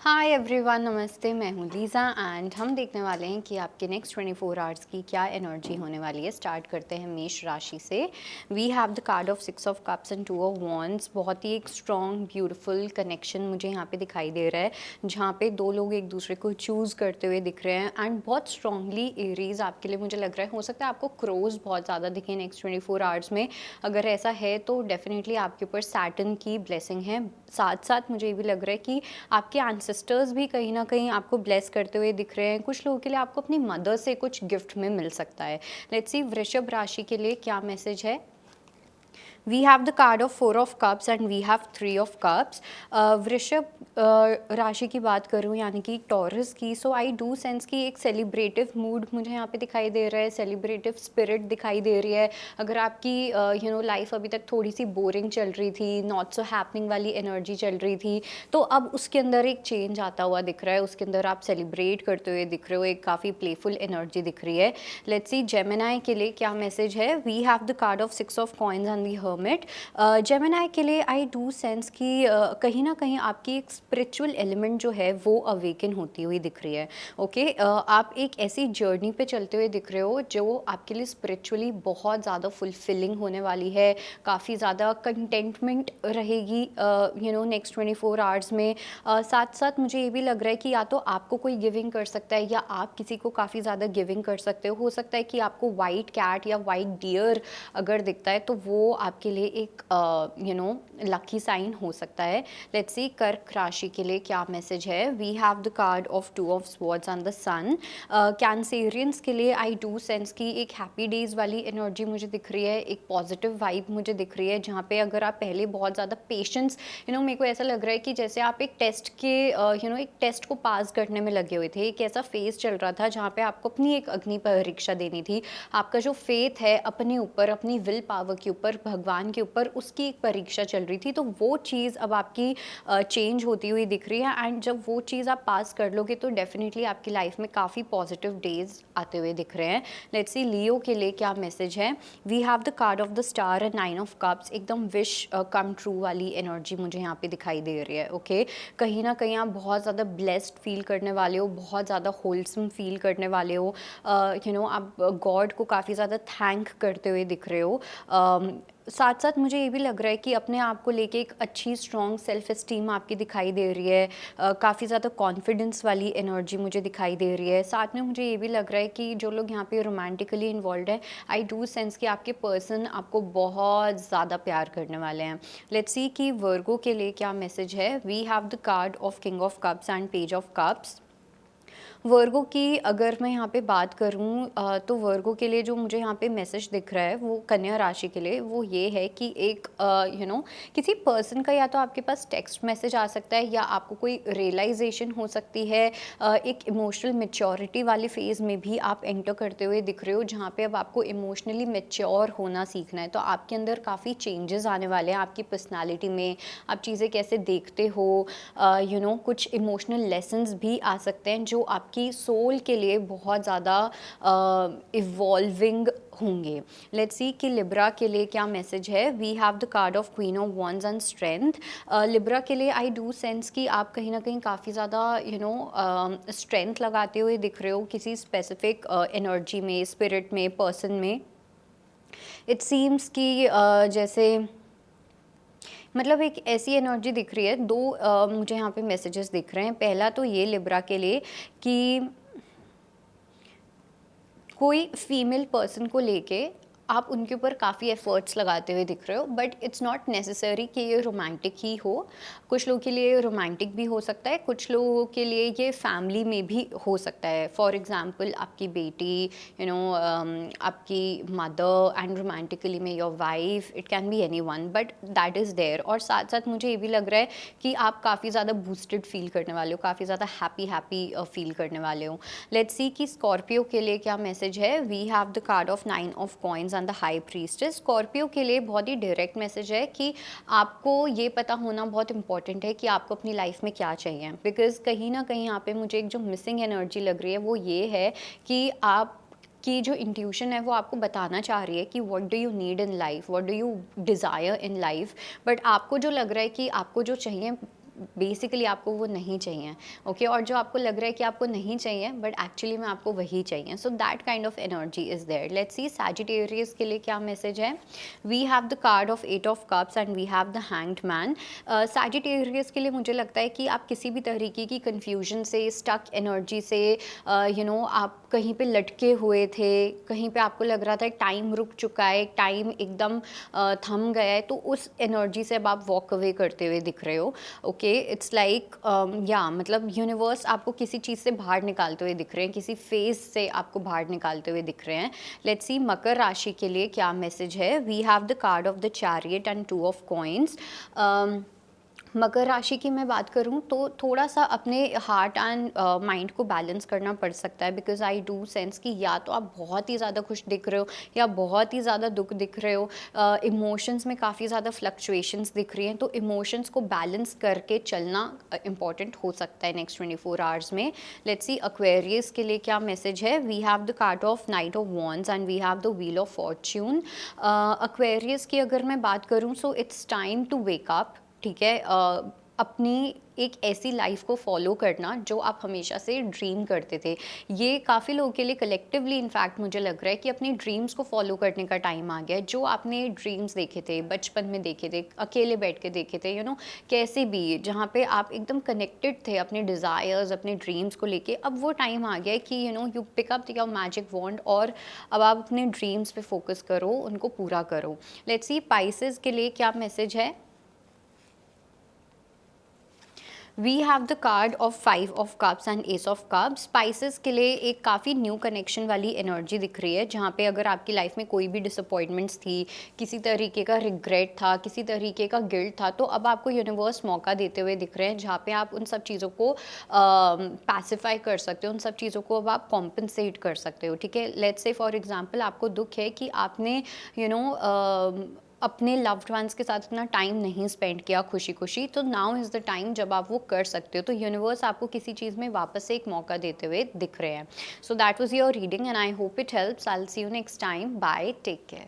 Hi everyone, नमस्ते। मैं हूँ लीज़ा एंड हम देखने वाले हैं कि आपके नेक्स्ट 24 आवर्स की क्या एनर्जी होने वाली है। स्टार्ट करते हैं मेष राशि से। We have the card of 6 of cups and 2 of wands. बहुत ही एक स्ट्रॉन्ग ब्यूटीफुल कनेक्शन मुझे यहाँ पे दिखाई दे रहा है, जहाँ पे दो लोग एक दूसरे को चूज़ करते हुए दिख रहे हैं एंड बहुत स्ट्रांगली एरीज आपके लिए मुझे लग रहा है। हो सकता है आपको क्रोज बहुत ज़्यादा दिखे नेक्स्ट 24 आवर्स में। अगर ऐसा है तो डेफिनेटली आपके ऊपर सैटर्न की ब्लेसिंग है। साथ साथ मुझे ये भी लग रहा है कि आपके एंसेस्टर्स भी कहीं ना कहीं आपको ब्लेस करते हुए दिख रहे हैं। कुछ लोगों के लिए आपको अपनी मदर से कुछ गिफ्ट में मिल सकता है। लेट्स सी वृषभ राशि के लिए क्या मैसेज है। We have the card of 4 of cups and we have 3 of cups. वृषभ राशि की बात करूँ यानी कि टॉरस की, सो आई डू सेंस की एक सेलिब्रेटिव मूड मुझे यहाँ पे दिखाई दे रहा है, सेलिब्रेटिव स्पिरिट दिखाई दे रही है। अगर आपकी लाइफ अभी तक थोड़ी सी बोरिंग चल रही थी, नॉट सो हैपनिंग वाली एनर्जी चल रही थी, तो अब उसके अंदर एक चेंज आता हुआ दिख रहा है। उसके अंदर आप सेलिब्रेट करते हुए दिख रहे हो, एक काफ़ी प्लेफुल एनर्जी दिख रही है। लेट्स सी जेमिनाई के लिए क्या मैसेज है। We have the card of 6 of coins and the hermit. Gemini के लिए आई डू सेंस कि कहीं ना कहीं आपकी एक स्पिरिचुअल एलिमेंट जो है वो अवेकन होती हुई दिख रही है। ओके, आप एक ऐसी जर्नी पे चलते हुए दिख रहे हो जो आपके लिए स्पिरिचुअली बहुत ज़्यादा फुलफिलिंग होने वाली है। काफ़ी ज़्यादा कंटेंटमेंट रहेगी नेक्स्ट 24 आवर्स में। साथ साथ मुझे ये भी लग रहा है कि या तो आपको कोई गिविंग कर सकता है या आप किसी को काफ़ी ज़्यादा गिविंग कर सकते हो सकता है कि आपको वाइट कैट या वाइट डियर अगर दिखता है तो वो आपके लिए एक लकी साइन हो सकता है। लेट्स सी कर्क राशि के लिए क्या मैसेज है। We have the card of 2 of swords and the sun. Cancerians के लिए आई डू सेंस की एक हैप्पी डेज वाली एनर्जी मुझे दिख रही है, एक पॉजिटिव वाइब मुझे दिख रही है, जहाँ पे अगर आप पहले बहुत ज़्यादा पेशेंस मेरे को ऐसा लग रहा है कि जैसे आप एक टेस्ट के एक टेस्ट को पास करने में लगे हुए थे। एक ऐसा फेज चल रहा था जहाँ पे आपको अपनी एक अग्नि परीक्षा देनी थी। आपका जो फेथ है अपने ऊपर, अपनी विल पावर के ऊपर, भगवान के ऊपर, उसकी एक परीक्षा चल रही थी। तो वो चीज़ अब आपकी चेंज होती हुई दिख रही है एंड जब वो चीज़ आप पास कर लोगे तो डेफिनेटली आपकी लाइफ में काफ़ी पॉजिटिव डेज आते हुए दिख रहे हैं। लेट्स सी लियो के लिए क्या मैसेज है। We have the card of the star and 9 of cups. एकदम विश कम ट्रू वाली एनर्जी मुझे यहाँ पे दिखाई दे रही है। ओके, कहीं ना कहीं आप बहुत ज़्यादा ब्लेस्ड फील करने वाले हो, बहुत ज़्यादा होलसम फील करने वाले हो। आप गॉड को काफ़ी ज़्यादा थैंक करते हुए दिख रहे हो। साथ साथ मुझे ये भी लग रहा है कि अपने आप को लेके एक अच्छी स्ट्रॉन्ग सेल्फ एस्टीम आपकी दिखाई दे रही है। काफ़ी ज़्यादा कॉन्फिडेंस वाली एनर्जी मुझे दिखाई दे रही है। साथ में मुझे ये भी लग रहा है कि जो लोग यहाँ पे रोमांटिकली इन्वॉल्व है, आई डू सेंस कि आपके पर्सन आपको बहुत ज़्यादा प्यार करने वाले हैं। लेट्स सी कि वर्गो के लिए क्या मैसेज है। We have the card of king of cups and page of cups. Virgo की अगर मैं यहाँ पे बात करूँ तो वर्गो के लिए जो मुझे यहाँ पे मैसेज दिख रहा है वो कन्या राशि के लिए वो ये है कि एक किसी पर्सन का या तो आपके पास टेक्स्ट मैसेज आ सकता है या आपको कोई रियलाइजेशन हो सकती है। एक इमोशनल मेच्योरिटी वाली फेज़ में भी आप एंटर करते हुए दिख रहे हो, जहाँ पे अब आपको इमोशनली मेच्योर होना सीखना है। तो आपके अंदर काफ़ी चेंजेस आने वाले हैं आपकी पर्सनालिटी में। आप चीज़ें कैसे देखते हो, कुछ इमोशनल लेसन्स भी आ सकते हैं जो आपकी सोल के लिए बहुत ज़्यादा इवॉल्विंग होंगे। लेट्स सी कि लिब्रा के लिए क्या मैसेज है। We have the card of queen of wands and strength. Libra के लिए आई डू सेंस कि आप कहीं ना कहीं काफ़ी ज़्यादा स्ट्रेंथ लगाते हुए दिख रहे हो किसी स्पेसिफिक एनर्जी में, स्पिरिट में, पर्सन में। इट सीम्स कि जैसे मतलब एक ऐसी एनर्जी दिख रही है। दो मुझे यहाँ पे मैसेजेस दिख रहे हैं। पहला तो ये लिब्रा के लिए कि कोई फीमेल पर्सन को लेके आप उनके ऊपर काफ़ी एफर्ट्स लगाते हुए दिख रहे हो, बट इट्स नॉट नेसेसरी कि ये रोमांटिक ही हो। कुछ लोगों के लिए रोमांटिक भी हो सकता है, कुछ लोगों के लिए ये फैमिली में भी हो सकता है। फॉर एग्जांपल आपकी बेटी, आपकी मदर, एंड रोमांटिकली में your wife, it can be any one, but that is there. और साथ साथ मुझे ये भी लग रहा है कि आप काफ़ी ज़्यादा बूस्टेड फील करने वाले हो, काफ़ी ज़्यादा हैप्पी हैप्पी फील करने वाले हो। लेट्स सी कि स्कॉर्पियो के लिए क्या मैसेज है। We have the card of 9 of coins and the high priestess. Scorpio के लिए बहुत ही डायरेक्ट मैसेज है कि आपको ये पता होना बहुत इंपॉर्टेंट है कि आपको अपनी लाइफ में क्या चाहिए। बिकॉज कहीं ना कहीं यहाँ पे मुझे एक जो मिसिंग एनर्जी लग रही है वो ये है कि आप की जो इंट्यूशन है वो आपको बताना चाह रही है कि what do you need in life, what do you desire in life, but आपको जो लग रहा है कि आपको जो चाहिए बेसिकली आपको वो नहीं चाहिए, ओके, और जो आपको लग रहा है कि आपको नहीं चाहिए बट एक्चुअली में आपको वही चाहिए, so that kind of energy is there. Let's see Sagittarius के लिए क्या मैसेज है। We have the card of 8 of cups and we have the hanged man. Sagittarius के लिए मुझे लगता है कि आप किसी भी तरीके की कन्फ्यूजन से, स्टक एनर्जी से, आप कहीं पे लटके हुए थे, कहीं पे आपको लग रहा था टाइम रुक चुका है, टाइम एकदम थम गया है, तो उस एनर्जी से अब आप वॉक अवे करते हुए दिख रहे हो। ओके, इट्स लाइक या मतलब यूनिवर्स आपको किसी चीज़ से बाहर निकालते हुए दिख रहे हैं, किसी फेज से आपको बाहर निकालते हुए दिख रहे हैं। लेट्स सी मकर राशि के लिए क्या मैसेज है। We have the card of the chariot and 2 of coins. मकर राशि की मैं बात करूं तो थोड़ा सा अपने हार्ट एंड माइंड को बैलेंस करना पड़ सकता है, बिकॉज आई डू सेंस कि या तो आप बहुत ही ज़्यादा खुश दिख रहे हो या बहुत ही ज़्यादा दुख दिख रहे हो। इमोशंस में काफ़ी ज़्यादा फ्लक्चुएशंस दिख रही हैं, तो इमोशंस को बैलेंस करके चलना इंपॉर्टेंट हो सकता है नेक्स्ट 24 आवर्स में। लेट्स सी एक्वेरियस के लिए क्या मैसेज है। We have the card of knight of wands and we have the wheel of fortune. Aquarius की अगर मैं बात करूँ, so it's time to wake up, ठीक है। अपनी एक ऐसी लाइफ को फॉलो करना जो आप हमेशा से ड्रीम करते थे। ये काफ़ी लोगों के लिए कलेक्टिवली इनफैक्ट मुझे लग रहा है कि अपनी ड्रीम्स को फॉलो करने का टाइम आ गया है। जो आपने ड्रीम्स देखे थे, बचपन में देखे थे, अकेले बैठ के देखे थे, कैसे भी, जहाँ पे आप एकदम कनेक्टेड थे अपने डिज़ायर्स, अपने ड्रीम्स को लेके, अब वो टाइम आ गया है कि you pick up your magic wand और अब आप अपने ड्रीम्स पे फोकस करो, उनको पूरा करो। लेट्स सी पाइसेस के लिए क्या मैसेज है। We have the card of 5 of cups and ace of cups. Pisces के लिए एक काफ़ी न्यू कनेक्शन वाली एनर्जी दिख रही है, जहाँ पे अगर आपकी लाइफ में कोई भी डिसअपॉइंटमेंट्स थी, किसी तरीके का रिग्रेट था, किसी तरीके का गिल्ट था, तो अब आपको यूनिवर्स मौका देते हुए दिख रहे हैं, जहाँ पे आप उन सब चीज़ों को पैसिफाई कर सकते हो, उन सब चीज़ों को अब आप कॉम्पनसेट कर सकते हो, ठीक है। लेट्स से फॉर एग्जाम्पल आपको दुख है कि आपने अपने लव्ड वंस के साथ इतना टाइम नहीं स्पेंड किया खुशी खुशी, तो नाउ इज़ द टाइम जब आप वो कर सकते हो, तो यूनिवर्स आपको किसी चीज़ में वापस से एक मौका देते हुए दिख रहे हैं। So that was your reading and I hope it helps. I will see you next time. Bye, take care.